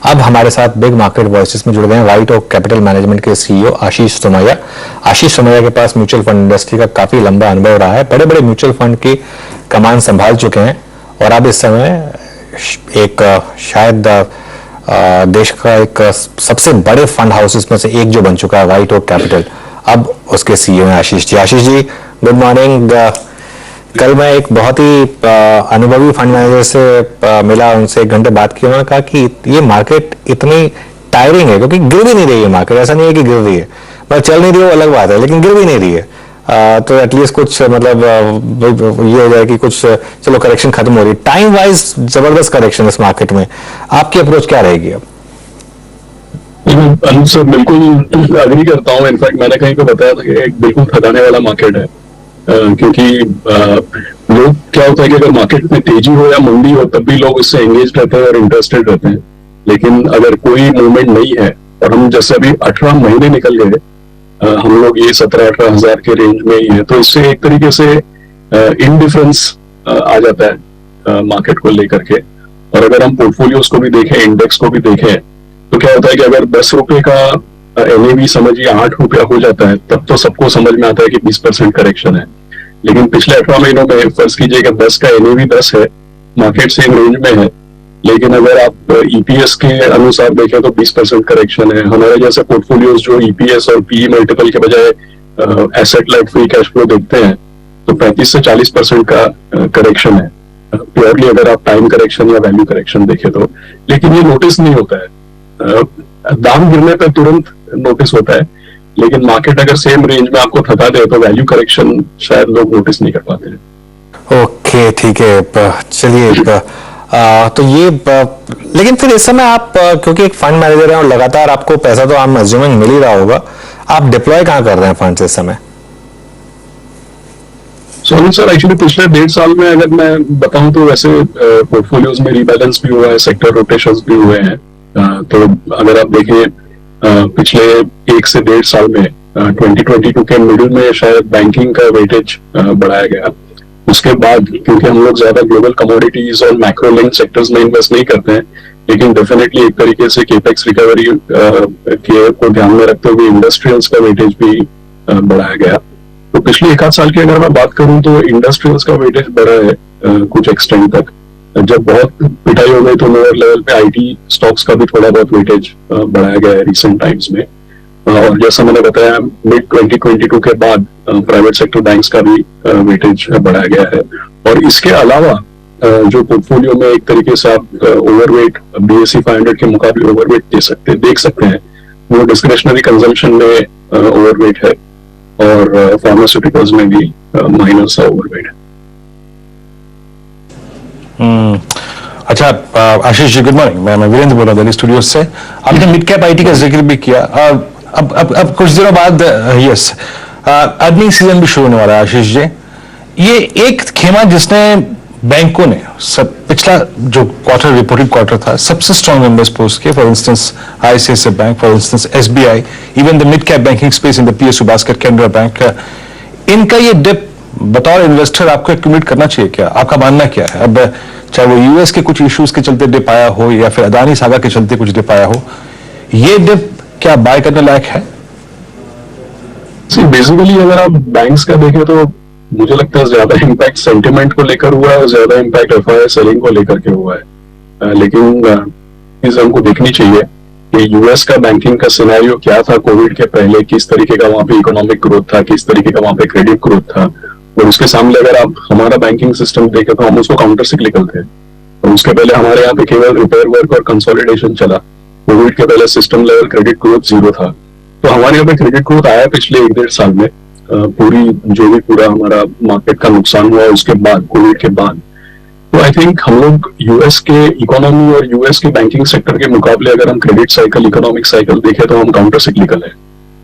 अब हमारे साथ बिग मार्केट वॉइसेस में जुड़ गए हैं वाइट ओक कैपिटल मैनेजमेंट के सीईओ आशीष सोमैया। आशीष सोमैया के पास म्यूचुअल फंड इंडस्ट्री का काफी लंबा अनुभव रहा है, बड़े बड़े म्यूचुअल फंड की कमान संभाल चुके हैं और अब इस समय एक शायद देश का एक सबसे बड़े फंड हाउसेस में से एक जो बन चुका है वाइट ओक कैपिटल, अब उसके सीईओ हैं आशीष जी। Ashish ji, good morning. कल मैं एक बहुत ही अनुभवी फंड मैनेजर से मिला, उनसे 1 घंटे बात की। उन्होंने कहा कि ये मार्केट इतनी टायरिंग है क्योंकि गिर भी नहीं रही है मार्केट। ऐसा नहीं है कि गिर रही है, मतलब चल नहीं रही है वो अलग बात है, लेकिन गिर भी नहीं रही है। तो एटलीस्ट कुछ मतलब ये हो जाए कि कुछ चलो करेक्शन खत्म हो रही है। टाइम वाइज जबरदस्त करेक्शन इस मार्केट में, आपकी अप्रोच क्या रहेगी अब? सर बिल्कुल अग्री करता हूँ। इनफैक्ट मैंने कहीं पे बताया था कि एक बिल्कुल थकाने वाला मार्केट है, क्योंकि लोग क्या होता है कि अगर मार्केट में तेजी हो या मंदी हो तब भी लोग उससे एंगेज रहते हैं और इंटरेस्टेड रहते हैं। लेकिन अगर कोई मूवमेंट नहीं है और हम जैसे अभी 18 महीने निकल गए, हम लोग ये 17-18 हजार के रेंज में ही है, तो इससे एक तरीके से इनडिफरेंस आ जाता है मार्केट को लेकर के। और अगर हम पोर्टफोलियोज को भी देखें, इंडेक्स को भी देखें, तो क्या होता है कि अगर 10 रुपए का एनएवी समझिए 8 रुपया हो जाता है, तब तो सबको समझ में आता है कि 20% करेक्शन है। लेकिन पिछले 18 महीनों में फर्ज कीजिए कि 10 का एनएवी 10 है, मार्केट सेम रेंज में है, लेकिन अगर आप ईपीएस के अनुसार देखें तो 20% करेक्शन है। हमारे जैसे पोर्टफोलियोज जो ईपीएस और पीई मल्टीपल के बजाय asset like free cash flow देखते हैं, तो 35 से 40% का करेक्शन है, प्योरली अगर आप टाइम करेक्शन या वैल्यू करेक्शन देखें तो। लेकिन ये नोटिस नहीं होता है, दाम गिरने पर तुरंत नोटिस होता है, लेकिन मार्केट अगर सेम रेंज में आपको थका दे तो वैल्यू करेक्शन शायद लोग नोटिस नहीं कर पाते हैं। ओके, ठीक है, चलिए। तो ये लेकिन फिर इस समय आप क्योंकि एक फंड मैनेजर हैं और लगातार आपको पैसा तो आप अज्यूमिंग मिल ही रहा होगा, आप डिप्लॉय कहाँ कर रहे हैं फंड इस समय? सॉरी सर, एक्चुअली पिछले 1.5 साल में अगर मैं बताऊं तो वैसे पोर्टफोलियोज में रीबैलेंस भी हुआ है, सेक्टर रोटेशंस भी हुए हैं। तो अगर आप देखें पिछले 1 से 1.5 साल में 2022 के मिडिल में शायद बैंकिंग का वेटेज बढ़ाया गया। उसके बाद क्योंकि हम लोग ज्यादा ग्लोबल कमोडिटीज और मैक्रो लिंक सेक्टर्स में इन्वेस्ट नहीं करते हैं, लेकिन डेफिनेटली एक तरीके से केपेक्स रिकवरी के को ध्यान में रखते हुए इंडस्ट्रियल्स का वेटेज भी बढ़ाया गया। तो पिछले 1 आध साल की अगर मैं बात करूं तो इंडस्ट्रियल्स का वेटेज बढ़ा है कुछ एक्सटेंड तक। जब बहुत पिटाई हो गई तो लोअर लेवल पे आईटी स्टॉक्स का भी थोड़ा बहुत वेटेज बढ़ाया गया है रिसेंट टाइम्स में। और जैसा मैंने बताया मिड 2022 के बाद प्राइवेट सेक्टर बैंक्स का भी वेटेज बढ़ाया गया है। और इसके अलावा जो पोर्टफोलियो में एक तरीके से आप ओवरवेट BSE 500 के मुकाबले ओवरवेट देख सकते हैं, वो डिस्क्रिशनरी कंजम्पशन में ओवरवेट है और फार्मास्यूटिकल्स में भी माइनर सा ओवरवेट है। अच्छा आशीष जी, गुड मॉर्निंग। मैं वीरेंद्र बोल रहा हूँ दिल्ली स्टूडियो से। आपने मिड कैप आईटी का जिक्र भी किया। अब कुछ दिनों बाद यस अर्निंग सीजन भी शुरू होने वाला है आशीष जी। ये एक खेमा जिसने बैंकों ने सब पिछला जो क्वार्टर रिपोर्टिंग क्वार्टर था सबसे स्ट्रॉन्ग नंबर्स पोस्ट किए। For instance ICICI bank, for instance SBI, even the mid cap banking space in the PSU basket, Canara bank. इनका ये डिप बतौर इन्वेस्टर आपको एक्यूमुलेट करना चाहिए क्या? आपका मानना क्या है? अब चाहे वो यूएस के कुछ इश्यूज के चलते डिप आया हो या फिर अदानी सागा के चलते कुछ डिप आया हो, ये डिप क्या बाय करने लायक है? बेसिकली अगर आप बैंक्स का देखें तो मुझे लगता है ज्यादा इम्पैक्ट सेंटिमेंट को लेकर हुआ है और ज्यादा इम्पैक्ट एफआईआई सेलिंग को लेकर के हुआ है। लेकिन इस हमको देखनी चाहिए कि यूएस का बैंकिंग का सिनेरियो क्या था कोविड के पहले, किस तरीके का वहां पे इकोनॉमिक ग्रोथ था, किस तरीके का वहां पे क्रेडिट ग्रोथ था, और उसके सामने अगर आप हमारा बैंकिंग सिस्टम देखें तो हम उसको काउंटर सिक्लिकल थे। और उसके पहले हमारे यहाँ पे केवल रिपेयर वर्क और कंसोलिडेशन चला। कोविड के पहले सिस्टम लेवल क्रेडिट ग्रोथ 0 था। तो हमारे यहाँ पे क्रेडिट ग्रोथ आया पिछले 1-1.5 साल में। पूरी जो भी पूरा हमारा मार्केट का नुकसान हुआ उसके बाद, कोविड के बाद। तो आई थिंक हम लोग यूएस के इकोनॉमी और यूएस के बैंकिंग सेक्टर के मुकाबले अगर हम क्रेडिट साइकिल, इकोनॉमिक साइकिल देखें तो हम काउंटर सिक्लिकल है।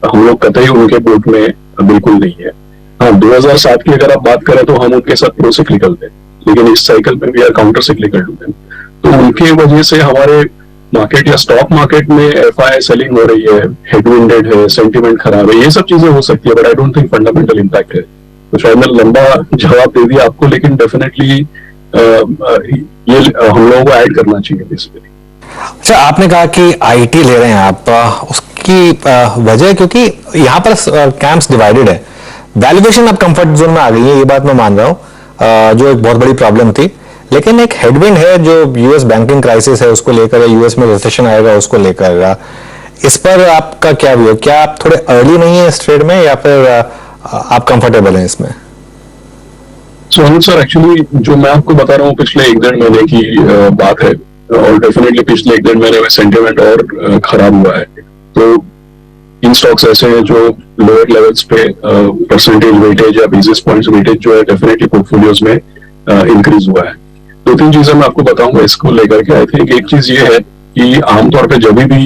हम लोग कतई उनके बोट में बिल्कुल नहीं है। हाँ, 2007 की अगर आप बात करें तो हम उनके साथ प्रो सिक्लिकल थे, लेकिन इस साइकिल में भी are counter cyclical to them. तो उनके वजह से हमारे मार्केट या स्टॉक मार्केट में एफआईआई सेलिंग हो रही है, हेडविंडेड है, सेंटीमेंट खराब है, ये सब चीजें हो सकती है, but I don't think fundamental impact है। तो शायद मैंने लंबा जवाब दे दिया आपको, लेकिन डेफिनेटली ये हम लोगों को ऐड करना चाहिए बेसिकली। अच्छा, आपने कहा कि आईटी ले रहे हैं आप, उसकी वजह, क्योंकि यहाँ पर कैंप्स डिवाइडेड है। वैल्यूएशन अब कंफर्ट जोन में आ गई है, ये बात मैं मान रहा हूँ, जो एक बहुत बड़ी प्रॉब्लम थी। लेकिन एक हेडविंड है जो यूएस बैंकिंग क्राइसिस है उसको लेकर, या यूएस में रिसेशन आएगा उसको लेकर, इस पर आपका क्या व्यू? क्या आप थोड़े अर्ली नहीं है इस ट्रेड में, या फिर आप कंफर्टेबल हैं इसमें? सो अनुज सर, एक्चुअली जो मैं आपको बता रहा हूँ पिछले 1-1.5 महीने की बात है, और डेफिनेटली पिछले 1-1.5 महीने में सेंटिमेंट और खराब हुआ है। तो इन स्टॉक्स ऐसे हैं जो लोअर लेवल्स पे परसेंटेज वेटेज या बेसिस पॉइंट्स वेटेज जो है डेफिनेटली पोर्टफोलियोज में इंक्रीज हुआ है। 2-3 चीजें मैं आपको बताऊंगा इसको लेकर के। आई थिंक एक चीज ये है कि आमतौर पे जब भी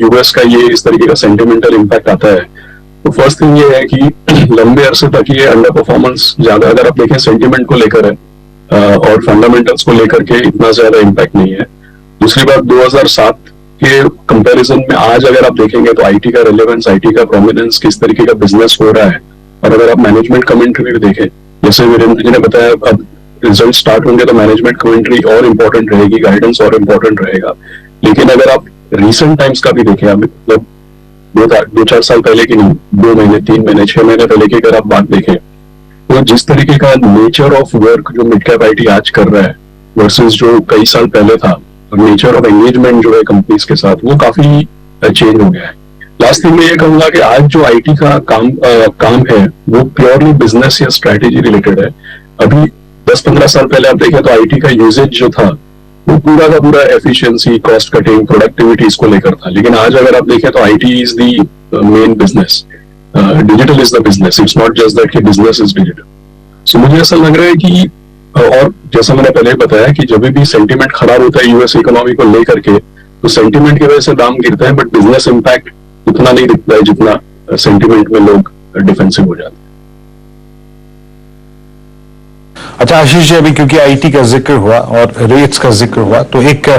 यूएस का ये इस तरीके का सेंटिमेंटल इम्पैक्ट आता है, तो फर्स्ट थिंग ये है कि लंबे अरसे तक ये अंडर परफॉर्मेंस ज्यादा, अगर आप देखें सेंटिमेंट को लेकर है और फंडामेंटल्स को लेकर के इतना ज्यादा इम्पैक्ट नहीं है। दूसरी बात, 2007 के कंपैरिजन में आज अगर आप देखेंगे तो आईटी का रेलेवेंस, आईटी का प्रोमिनेंस, किस तरीके का बिजनेस हो रहा है, और अगर आप मैनेजमेंट कमेंट्री भी देखें, जैसे वीरेंद्र जी ने बताया, अब रिजल्ट स्टार्ट होंगे तो मैनेजमेंट कमेंट्री और इम्पोर्टेंट रहेगी, गाइडेंस और इम्पोर्टेंट रहेगा। लेकिन अगर आप रिसेंट टाइम्स का भी देखें, मतलब 2-4 साल पहले की नहीं, 2 महीने, 3 महीने, 6 महीने पहले की अगर आप बात देखें, तो जिस तरीके का नेचर ऑफ वर्क जो मिड कैप आईटी आज कर रहा है वर्सेस जो कई साल पहले था, और नेचर ऑफ एंगेजमेंट जो है कंपनीज के साथ, वो काफी चेंज हो गया है। लास्ट थिंग मैं ये कहूंगा कि आज जो आईटी का काम है वो प्योरली बिजनेस या स्ट्रैटेजी रिलेटेड है। अभी 10-15 साल पहले आप देखें तो आईटी का यूजेज जो था वो पूरा का पूरा एफिशिएंसी, कॉस्ट कटिंग, प्रोडक्टिविटी इसको लेकर था। लेकिन आज अगर आप देखें तो IT is the main business, digital is the business, it's not just that कि बिजनेस इज डिजिटल। सो मुझे ऐसा लग रहा है कि, और जैसा मैंने पहले बताया कि जब भी सेंटिमेंट खराब होता है यूएस इकोनॉमी को लेकर के, तो सेंटिमेंट की वजह से दाम गिरता है, बट बिजनेस इंपैक्ट उतना नहीं दिखता है जितना सेंटिमेंट में लोग डिफेंसिव हो जाते हैं। अच्छा आशीष जी, अभी क्योंकि आईटी का जिक्र हुआ और रेट्स का जिक्र हुआ, तो एक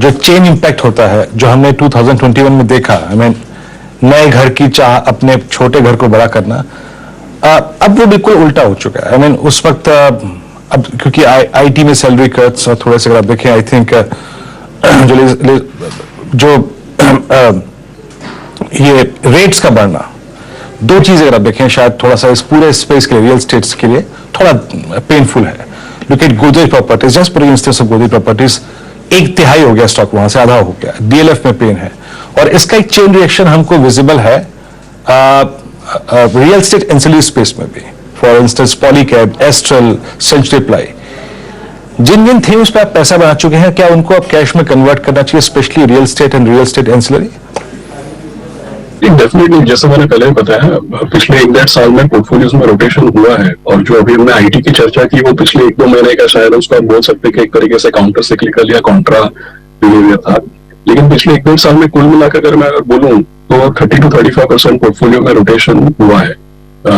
जो चेन इंपैक्ट होता है जो हमने 2021 में देखा, आई मीन नए घर की चाह अपने छोटे घर को बड़ा करना, अब वो बिल्कुल उल्टा हो चुका है। आई मीन उस वक्त अब क्योंकि आईटी में सैलरी कट्स और थोड़े से अगर आप देखें, आई थिंक जो ये रेट्स का बढ़ना, दो चीजें अगर आप देखें शायद थोड़ा सा इस पूरे स्पेस के लिए, रियल स्टेट्स के लिए थोड़ा पेनफुल है। Look at Godrej properties, just for instance of Godrej properties, 1/3 हो गया स्टॉक, वहां से आधा हो गया। डीएलएफ में पेन है, और इसका एक चेन रिएक्शन हमको विजिबल है रियल स्टेट एंसिलरी स्पेस में भी। For instance Polycab, Astral, Century Ply, जिन जिन थीम्स पे आप पैसा बना चुके हैं, क्या उनको अब कैश में कन्वर्ट करना चाहिए, specially real estate and real estate ancillary? Definitely, जैसे मैंने पहले बताया, पिछले 1-1.5 साल में पोर्टफोलियोज में रोटेशन हुआ है, और जो अभी हमने आईटी की चर्चा की वो पिछले 1-2 महीने का शायद उसको आप बोल सकते हैं कि एक तरीके से काउंटर सिक्लिकल या कॉन्ट्रा बिहेवियर था। लेकिन पिछले 1-1.5 साल में कुल मिलाकर अगर मैं बोलूं तो 30-35% पोर्टफोलियो में रोटेशन हुआ है।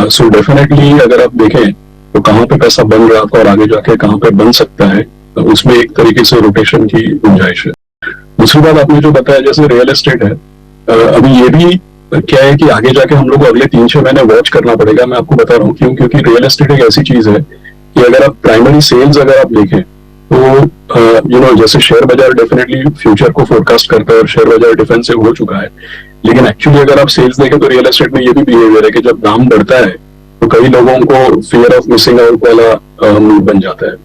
सो डेफिनेटली अगर आप देखें तो कहाँ पे पैसा बन रहा था और आगे जाके कहाँ पे बन सकता है, तो उसमें एक तरीके से रोटेशन की गुंजाइश है। दूसरी बात आपने जो बताया जैसे रियल एस्टेट है, अभी ये भी क्या है कि आगे जाके हम लोग को अगले 3-6 महीने वॉच करना पड़ेगा। मैं आपको बता रहा हूँ क्यों, क्योंकि रियल एस्टेट एक ऐसी चीज है कि अगर आप प्राइमरी सेल्स अगर आप देखें तो जैसे शेयर बाजार डेफिनेटली फ्यूचर को फोरकास्ट करता है और शेयर बाजार डिफेंसिव हो चुका है, लेकिन एक्चुअली अगर आप सेल्स देखें तो रियल एस्टेट में ये भी बिहेवियर है कि जब दाम बढ़ता है तो कई लोगों को फियर ऑफ मिसिंग आउट वाला मूड बन जाता है।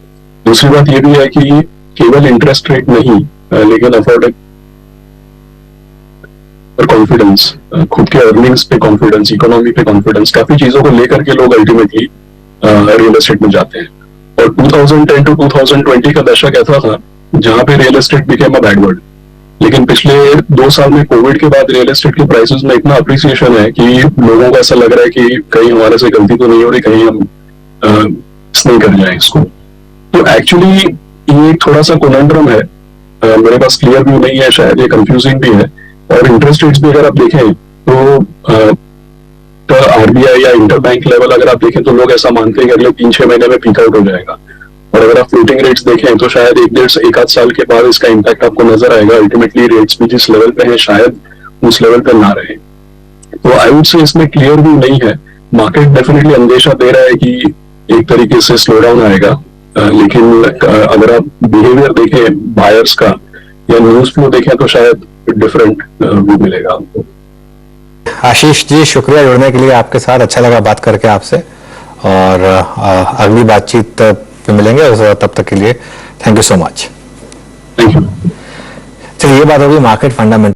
दूसरी बात ये भी है कि केवल इंटरेस्ट रेट नहीं, लेकिन अफोर्ड कॉन्फिडेंस, खुद के अर्निंग्स पे कॉन्फिडेंस, इकोनॉमी पे कॉन्फिडेंस, काफी चीजों को लेकर के लोग अल्टीमेटली रियल एस्टेट में जाते हैं। और 2010 to 2020 का दशक ऐसा था जहां पे real estate became a bad word, लेकिन पिछले 2 साल में कोविड के बाद रियल एस्टेट के प्राइसेस में इतना अप्रिसिएशन है कि लोगों को ऐसा लग रहा है कि कहीं हमारे से गलती तो नहीं हो रही, कहीं हम नहीं कर जाए इसको। तो एक्चुअली ये थोड़ा सा कोनंड्रम है, मेरे पास क्लियर व्यू नहीं है, शायद ये कंफ्यूजिंग भी है। और इंटरेस्ट रेट्स भी अगर आप देखें तो आरबीआई या इंटर बैंक लेवल अगर आप देखें तो लोग ऐसा मानते हैं कि अगले 3-6 महीने में पीक आउट हो जाएगा। और अगर आप फ्लोटिंग रेट्स देखें तो शायद 1-1.5 साल के बाद इसका इम्पैक्ट आपको नजर आएगा। अल्टीमेटली रेट्स भी जिस लेवल पे हैं शायद उस लेवल पे ना रहे। तो आई वुड से इसमें क्लियर व्यू नहीं है। मार्केट डेफिनेटली अंदेशा दे रहा है कि एक तरीके से स्लो डाउन आएगा, लेकिन अगर आप बिहेवियर देखें बायर्स का, या न्यूज फ्लो देखें तो शायद डिफरेंट व्यू मिलेगा आपको। आशीष जी, शुक्रिया जुड़ने के लिए आपके साथ, अच्छा लगा बात करके आपसे, और अगली बातचीत पे मिलेंगे, और तब तक के लिए thank you so much. Thank you. चलिए, ये बात होगी मार्केट फंडामेंटल